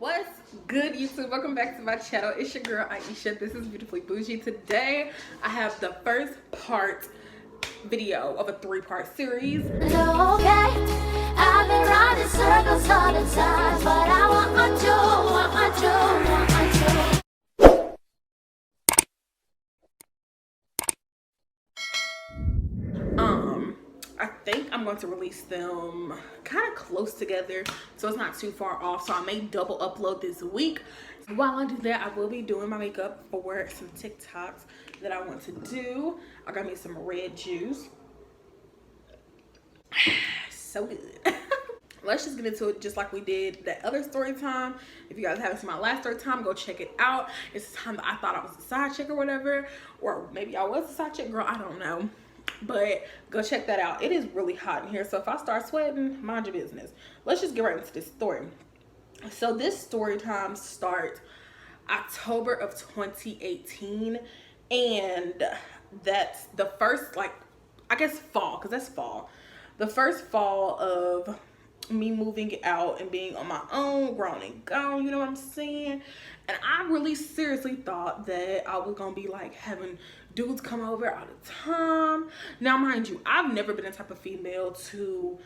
What's good, YouTube? Welcome back to my channel. It's your girl Aisha. This is Beautifully Bougie. Today I have the first part video of a 3-part series. Okay, I've been running circles all the time, but I want to. I think I'm going to release them kind of close together so it's not too far off, so I may double upload this week. While I do that, I will be doing my makeup for some TikToks that I want to do. I got me some red juice. So good. Let's just get into it just like we did that other story time. If you guys haven't seen my last story time, go check it out. It's the time that I thought I was a side chick or whatever, or maybe I was a side chick, girl, I don't know. But go check that out. It is really hot in here, so if I start sweating, mind your business. Let's just get right into this story. So this story time starts October of 2018, and that's the first, like, I guess fall, because that's fall. The first fall of me moving out and being on my own, grown and gone, you know what I'm saying? And I really seriously thought that I was gonna be like having dudes come over all the time. Now mind you, I've never been the type of female to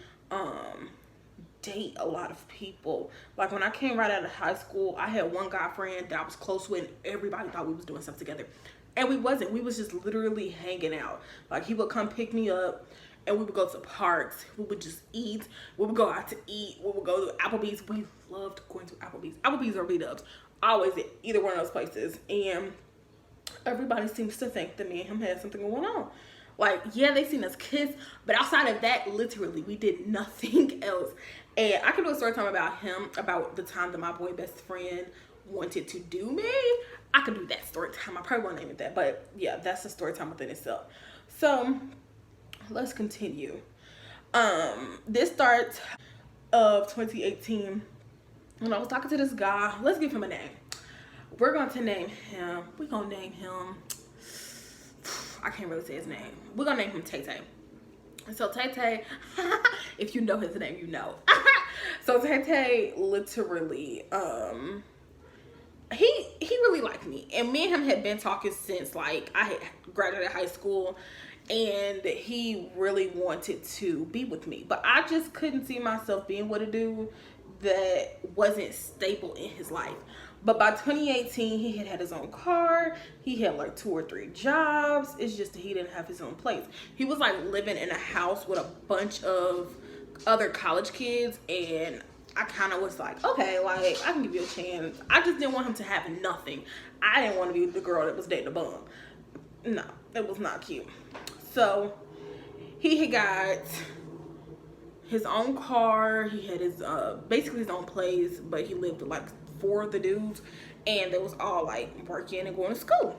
date a lot of people. Like when I came right out of high school, I had one guy friend that I was close with and everybody thought we was doing stuff together, and we wasn't. We was just literally hanging out. Like he would come pick me up and we would go to parks, we would just eat, we would go out to eat, we would go to Applebee's. We loved going to Applebee's or B-Dubs, always at either one of those places. And everybody seems to think that me and him had something going on. Like, yeah, they seen us kiss, but outside of that, literally, we did nothing else. And I can do a story time about him, about the time that my boy best friend wanted to do me. I could do that story time. I probably won't name it that, but yeah, that's a story time within itself. So let's continue. This starts of 2018 when I was talking to this guy. Let's give him a name. We're going to name him, I can't really say his name. We're gonna name him Tay Tay. So Tay Tay, if you know his name, you know. So Tay Tay literally, he really liked me, and me and him had been talking since like I had graduated high school, and he really wanted to be with me, but I just couldn't see myself being with a dude that wasn't stable in his life. But by 2018, he had his own car. He had like 2 or 3 jobs. It's just that he didn't have his own place. He was like living in a house with a bunch of other college kids, and I kind of was like, okay, like I can give you a chance. I just didn't want him to have nothing. I didn't want to be the girl that was dating a bum. No, it was not cute. So he had got his own car. He had his basically his own place, but he lived with like 4 of the dudes, and they was all like working and going to school.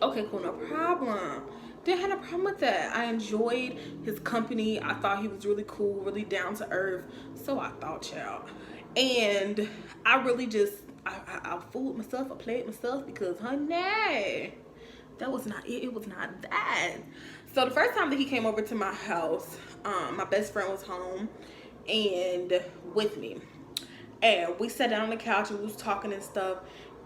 Okay, cool, no problem. Didn't have no problem with that. I enjoyed his company. I thought he was really cool, really down to earth. So I thought, child. And I really just I fooled myself. I played myself because, honey, that was not it. It was not that. So the first time that he came over to my house, my best friend was home and with me. And we sat down on the couch and we was talking and stuff.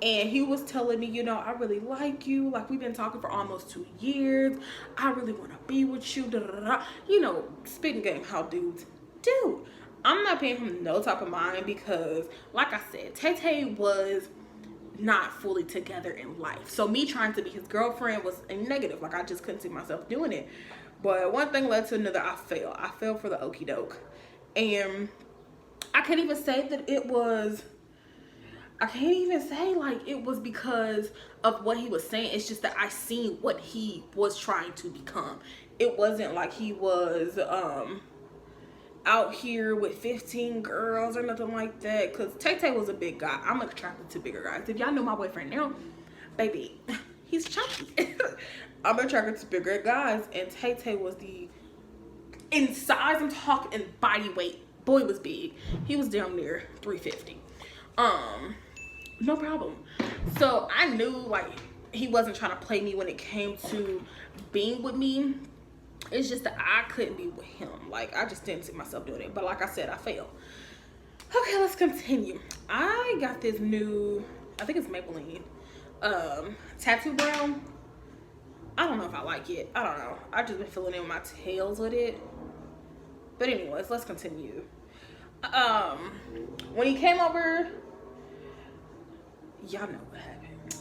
And he was telling me, you know, I really like you. Like, we've been talking for almost 2 years. I really want to be with you. Da, da, da, da. You know, spitting game how dudes do. I'm not paying him no type of mind because, like I said, Tay Tay was not fully together in life. So me trying to be his girlfriend was a negative. Like, I just couldn't see myself doing it. But one thing led to another. I fell for the okie doke. And I can't even say that it was, I can't even say like it was because of what he was saying. It's just that I seen what he was trying to become. It wasn't like he was out here with 15 girls or nothing like that, because Tay Tay was a big guy. I'm attracted to bigger guys. If y'all know my boyfriend now, baby, he's chunky. I'm attracted to bigger guys, and Tay Tay was in size, I'm talking, in body weight. Boy was big. He was down near 350. No problem. So I knew like he wasn't trying to play me when it came to being with me. It's just that I couldn't be with him. Like, I just didn't see myself doing it. But like I said, I failed. Okay, let's continue. I got this new, I think it's Maybelline, tattoo brown. I don't know if I like it. I don't know. I just been filling in my tails with it. But anyways, let's continue. When he came over, y'all know what happened.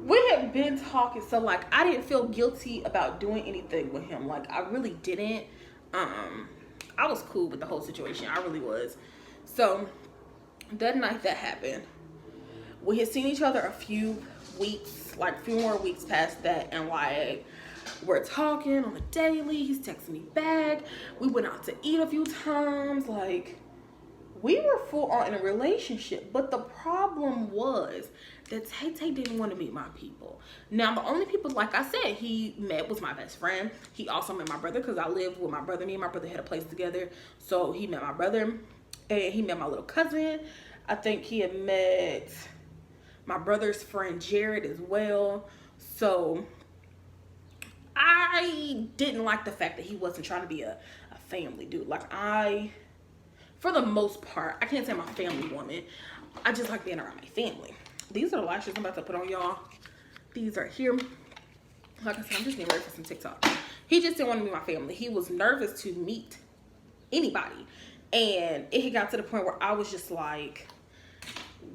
We had been talking, so like I didn't feel guilty about doing anything with him. Like I really didn't. I was cool with the whole situation. I really was. So that night that happened, we had seen each other a few weeks, like a few more weeks past that, and like we're talking on the daily. He's texting me back. We went out to eat a few times. Like we were full on in a relationship. But the problem was that Tay didn't want to meet my people. Now the only people, like I said, he met was my best friend. He also met my brother because I lived with my brother. Me and my brother had a place together. So he met my brother and he met my little cousin. I think he had met my brother's friend Jared as well. So I didn't like the fact that he wasn't trying to be a family dude. Like for the most part, I can't say I'm a family woman. I just like being around my family. These are the lashes I'm about to put on, y'all. These are here. Like I said, I'm just getting ready for some TikTok. He just didn't want to meet my family. He was nervous to meet anybody. And it got to the point where I was just like,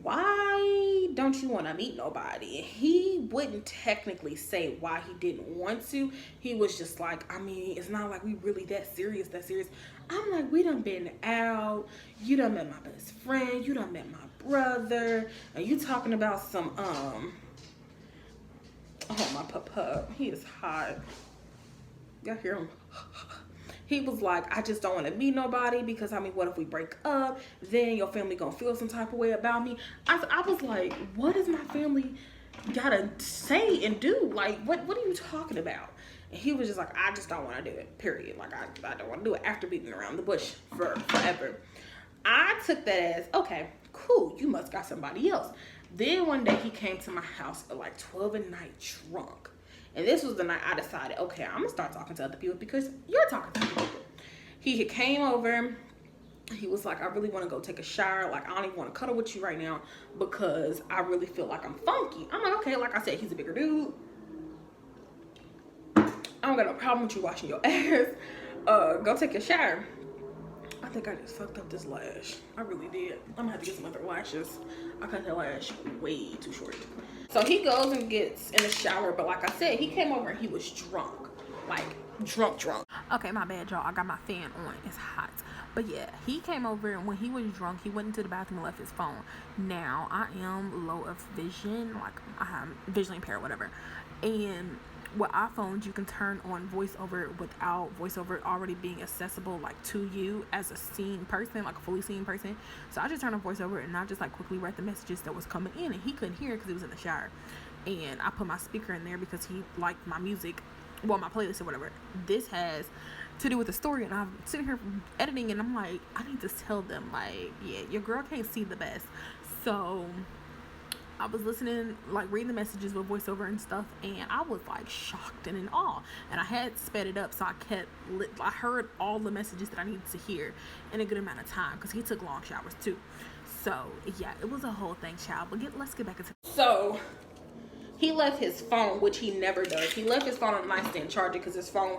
why don't you want to meet nobody? He wouldn't technically say why he didn't want to. He was just like, I mean, it's not like we really that serious. I'm like, we done been out. You done met my best friend. You done met my brother. And you talking about some, oh, my pup. He is hot. Y'all hear him? He was like, I just don't want to meet nobody because, I mean, what if we break up? Then your family gonna feel some type of way about me. I was like, what does my family gotta say and do? Like, what are you talking about? And he was just like, I just don't want to do it, period. Like, I don't want to do it after beating around the bush for forever. I took that as, okay, cool, you must got somebody else. Then one day he came to my house at like 12 at night drunk. And this was the night I decided, okay, I'm going to start talking to other people because you're talking to other people. He came over. He was like, I really want to go take a shower. Like, I don't even want to cuddle with you right now because I really feel like I'm funky. I'm like, okay, like I said, he's a bigger dude. I don't got no problem with you washing your ass. Go take a shower. I think I just fucked up this lash. I really did. I'm going to have to get some other lashes. I cut that lash way too short. So he goes and gets in the shower, but like I said, he came over and he was drunk. Like, drunk. Okay, my bad, y'all. I got my fan on. It's hot. But yeah, he came over and when he was drunk, he went into the bathroom and left his phone. Now, I am low of vision. Like, I'm visually impaired, whatever. And with iPhones, you can turn on voiceover without voiceover already being accessible, like, to you as a seen person, like a fully seen person. So I just turned on voiceover and I just like quickly read the messages that was coming in, and he couldn't hear it because he was in the shower. And I put my speaker in there because he liked my music, well, my playlist or whatever. This has to do with the story, and I'm sitting here editing and I'm like, I need to tell them, like, yeah, your girl can't see the best. So I was listening, like reading the messages with voiceover and stuff, and I was like shocked and in awe. And I had sped it up, so I heard all the messages that I needed to hear in a good amount of time because he took long showers too. So yeah, it was a whole thing, child. But let's get back into. So he left his phone, which he never does. He left his phone on the nightstand charger because his phone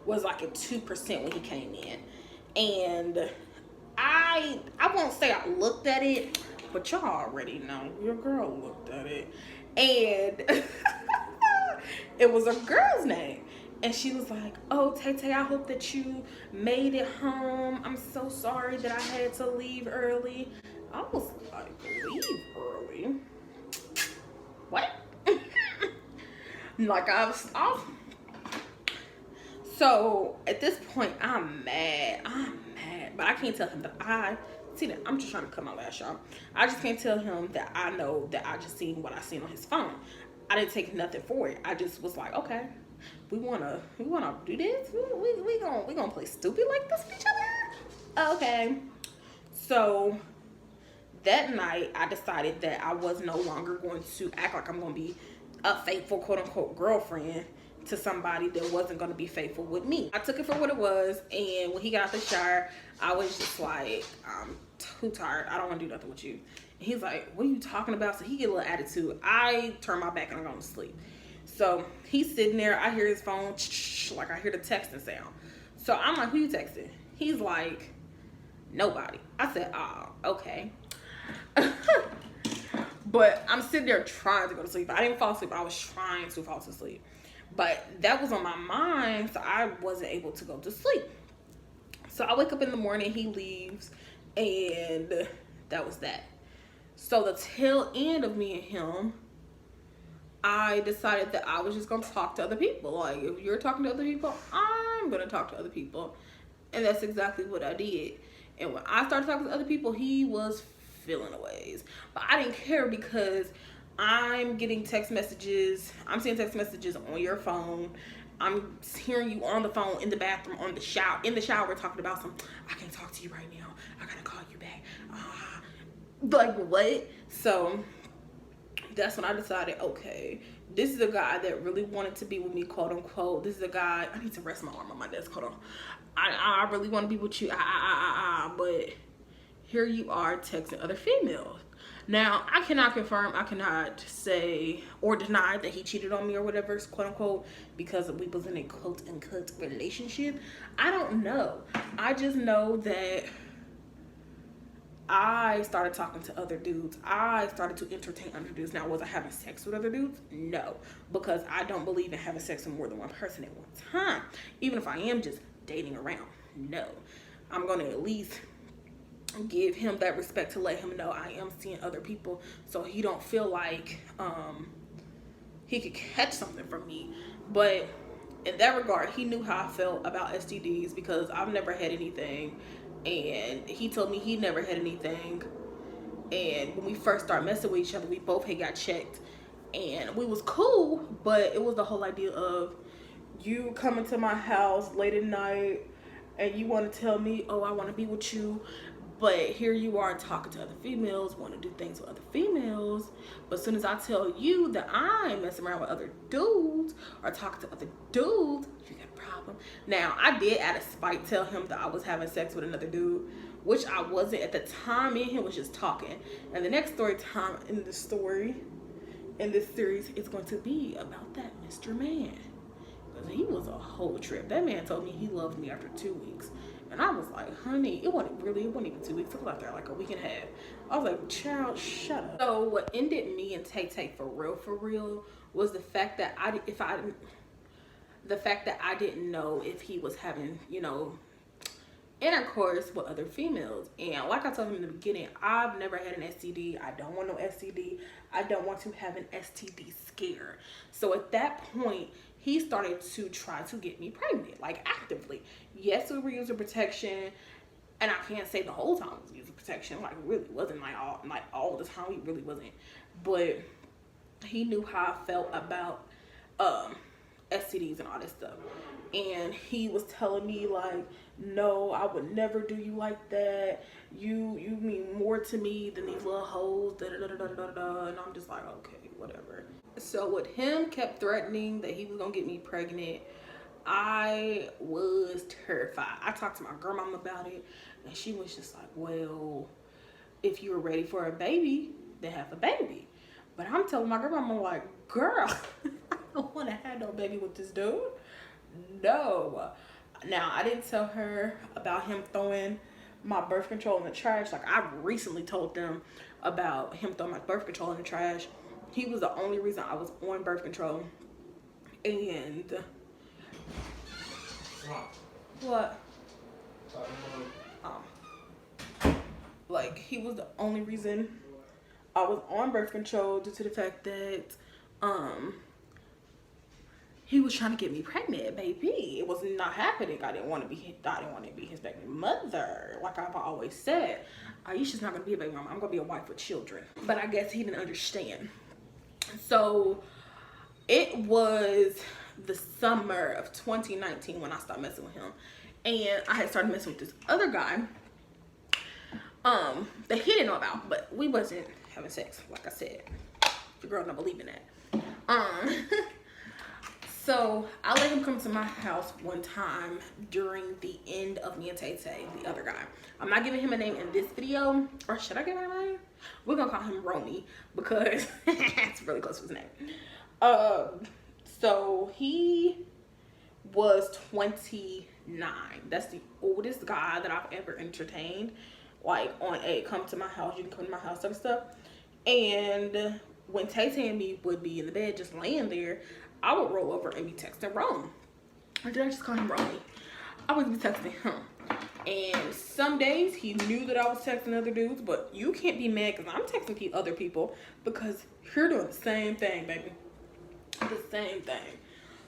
was like at 2% when he came in, and I won't say I looked at it. But y'all already know, your girl looked at it, and it was a girl's name. And she was like, oh, Tay, I hope that you made it home. I'm so sorry that I had to leave early. I was like, leave early? What? Like, I was off. So, at this point, I'm mad. But I can't tell him that see that I'm just trying to cut my lash off. I just can't tell him that I know that I just seen what I seen on his phone. I didn't take nothing for it. I just was like, okay, we wanna do this. We gonna play stupid like this with each other. Okay. So that night I decided that I was no longer going to act like I'm gonna be a faithful quote unquote girlfriend to somebody that wasn't going to be faithful with me. I took it for what it was, and when he got out the shower, I was just like, I'm too tired. I don't want to do nothing with you. And he's like, what are you talking about? So he get a little attitude. I turn my back and I'm going to sleep. So he's sitting there. I hear his phone, like I hear the texting sound. So I'm like, who you texting? He's like, nobody. I said, oh, okay. But I'm sitting there trying to go to sleep. I didn't fall asleep. I was trying to fall asleep. But that was on my mind, so I wasn't able to go to sleep. So I wake up in the morning, he leaves, and that was that. So the tail end of me and him, I decided that I was just going to talk to other people. Like, if you're talking to other people, I'm going to talk to other people. And that's exactly what I did. And when I started talking to other people, he was feeling ways. But I didn't care because I'm getting text messages. I'm seeing text messages on your phone. I'm hearing you on the phone, in the bathroom, in the shower talking about I can't talk to you right now. I gotta call you back. Like, what? So that's when I decided, okay, this is a guy that really wanted to be with me, quote unquote. This is a guy, I need to rest my arm on my desk, hold on. I really want to be with you, but here you are texting other females. Now, I cannot confirm, I cannot say or deny that he cheated on me or whatever, quote unquote, because we was in a quote unquote relationship. I don't know. I just know that I started talking to other dudes. I started to entertain other dudes. Now, was I having sex with other dudes? No, because I don't believe in having sex with more than one person at one time. Even if I am just dating around, no. I'm going to at least give him that respect to let him know I am seeing other people, so he don't feel like he could catch something from me. But in that regard, he knew how I felt about STDs because I've never had anything, and he told me he never had anything. And when we first started messing with each other, we both had got checked, and we was cool, but it was the whole idea of you coming to my house late at night and you want to tell me, oh, I want to be with you, but here you are talking to other females, want to do things with other females. But as soon as I tell you that I'm messing around with other dudes or talking to other dudes, you got a problem. Now, I did out of spite tell him that I was having sex with another dude, which I wasn't at the time. Me and him was just talking. And the next story time in the story in this series is going to be about that Mr. Man. Because he was a whole trip. That man told me he loved me after 2 weeks. And I was like, honey, it wasn't even 2 weeks. It was out there like a week and a half. I was like, child, shut up. So what ended me and Tay for real, was the fact that I didn't know if he was having, intercourse with other females. And like I told him in the beginning, I've never had an STD. I don't want no STD. I don't want to have an STD scare. So at that point, he started to try to get me pregnant, like actively. Yes, we were using protection, and I can't say the whole time we was using protection. Like, it really wasn't like all the time. We really wasn't. But he knew how I felt about STDs and all that stuff. And he was telling me like, no, I would never do you like that. You mean more to me than these little hoes, And I'm just like, okay, whatever. So with him kept threatening that he was gonna get me pregnant, I was terrified. I talked to my grandmama about it, and she was just like, well, if you were ready for a baby, then have a baby. But I'm telling my grandmama, like, girl, I don't want to have no baby with this dude. No. Now, I didn't tell her about him throwing my birth control in the trash. Like, I recently told them about him throwing my birth control in the trash. He was the only reason I was on birth control. And what? Like, he was the only reason I was on birth control, due to the fact that he was trying to get me pregnant, baby. It was not happening. I didn't want to be his baby mother. Like I've always said, Aisha's not gonna be a baby mama. I'm gonna be a wife with children. But I guess he didn't understand. So it was the summer of 2019 when I started messing with him, and I had started messing with this other guy that he didn't know about, but we wasn't having sex, like I said. The girl don't believe in that. So I let him come to my house one time during the end of me and Tay Tay, the other guy. I'm not giving him a name in this video, or should I give him a name? We're gonna call him Romy because it's really close to his name. So he was 29. That's the oldest guy that I've ever entertained. Like on a come to my house, you can come to my house type of stuff. And when Tay Tay and me would be in the bed just laying there, I would roll over and be texting Rome. Or did I just call him Romy? I would be texting him. And some days he knew that I was texting other dudes, but you can't be mad because I'm texting other people because you're doing the same thing, baby. The same thing.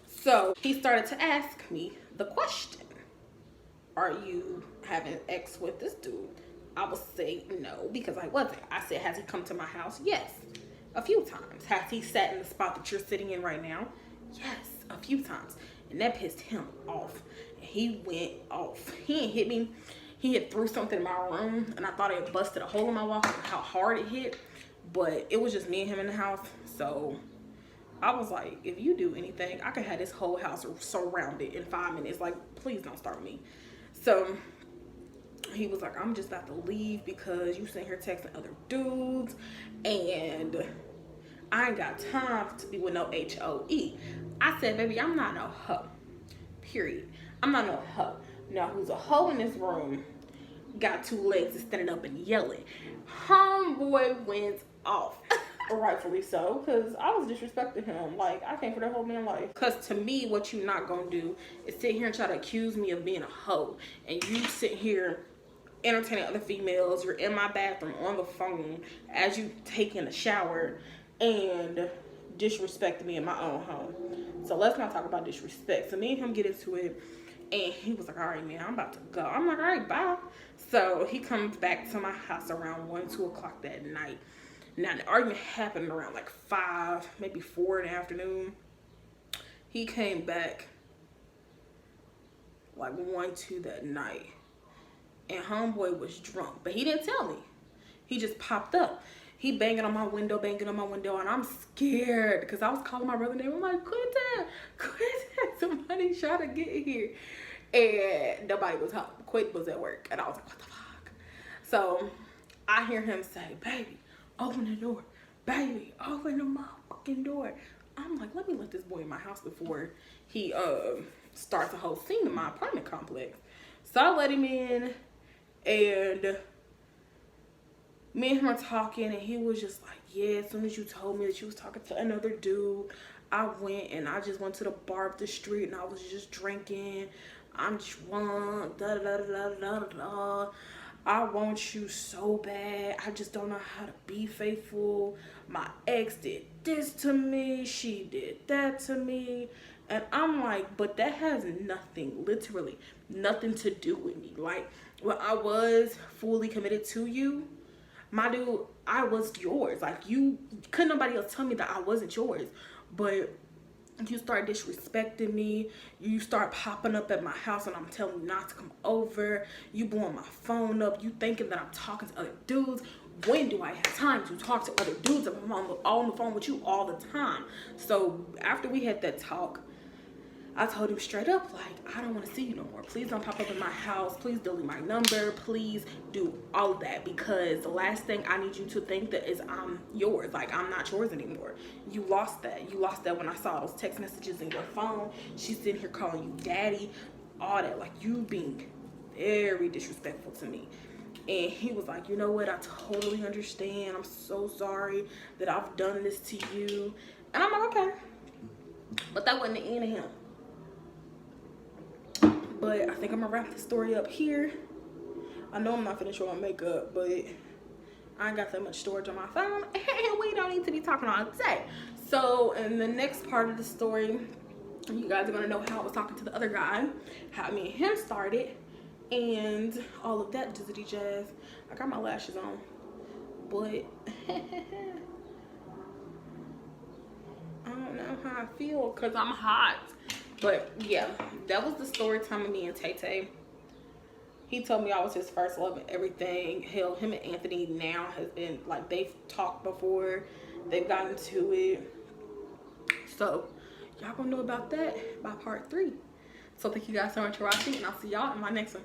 So he started to ask me the question, are you having sex with this dude? I would say no, because I wasn't. I said, has he come to my house? Yes, a few times. Has he sat in the spot that you're sitting in right now? Yes, a few times. And that pissed him off. And he went off. He ain't hit me. He had threw something in my room, and I thought it busted a hole in my wall from how hard it hit. But it was just me and him in the house. So I was like, if you do anything, I could have this whole house surrounded in 5 minutes. Like, please don't start me. So he was like, I'm just about to leave because you sitting here texting other dudes and I ain't got time to be with no HOE. I said, baby, I'm not no hoe. Period. I'm not no hoe. Now, who's a hoe in this room got 2 legs and standing up and yelling. Homeboy went off. Rightfully so, because I was disrespecting him. Like, I came for that whole man life. Because to me, what you not gonna do is sit here and try to accuse me of being a hoe. And you sit here entertaining other females. You're in my bathroom on the phone as you taking a shower and disrespecting me in my own home. So let's not talk about disrespect. So me and him get into it, and he was like, all right, man, I'm about to go. I'm like, all right, bye. So he comes back to my house around 1, 2 o'clock that night. Now, the argument happened around like 5, maybe 4 in the afternoon. He came back like 1, 2 that night. And homeboy was drunk, but he didn't tell me. He just popped up. He banging on my window, and I'm scared because I was calling my brother name. I'm like, Quentin, somebody trying to get here. And nobody was home. Quentin was at work, and I was like, what the fuck? So I hear him say, baby, open the door. Baby, open the motherfucking door. I'm like, let me let this boy in my house before he starts a whole scene in my apartment complex. So I let him in, and me and him were talking, and he was just like, yeah, as soon as you told me that you was talking to another dude, I went and I just went to the bar up the street and I was just drinking. I'm drunk, da da da da da da. I want you so bad. I just don't know how to be faithful. My ex did this to me. She did that to me. And I'm like, but that has nothing, literally nothing to do with me. Like, when I was fully committed to you, my dude, I was yours. Like, you couldn't nobody else tell me that I wasn't yours. But you start disrespecting me. You start popping up at my house and I'm telling you not to come over. You blowing my phone up. You thinking that I'm talking to other dudes. When do I have time to talk to other dudes? I'm on the phone with you all the time. So after we had that talk, I told him straight up, like, I don't want to see you no more. Please don't pop up in my house. Please delete my number. Please do all of that, because the last thing I need you to think that is I'm yours. Like, I'm not yours anymore. You lost that. You lost that when I saw those text messages in your phone. She's sitting here calling you daddy, all that. Like, you being very disrespectful to me. And he was like, you know what? I totally understand. I'm so sorry that I've done this to you. And I'm like, okay. But that wasn't the end of him. But I think I'm gonna wrap the story up here. I know I'm not finished with my makeup, but I ain't got that much storage on my phone, and we don't need to be talking all day. So in the next part of the story, you guys are gonna know how I was talking to the other guy, how me and him started, and all of that jizzity jazz. I got my lashes on, but I don't know how I feel because I'm hot. But yeah, that was the story time of me and Tay Tay. He told me I was his first love and everything. Hell, him and Anthony now has been, like, they've talked before. They've gotten to it. So, y'all gonna know about that by part 3. So thank you guys so much for watching, and I'll see y'all in my next one.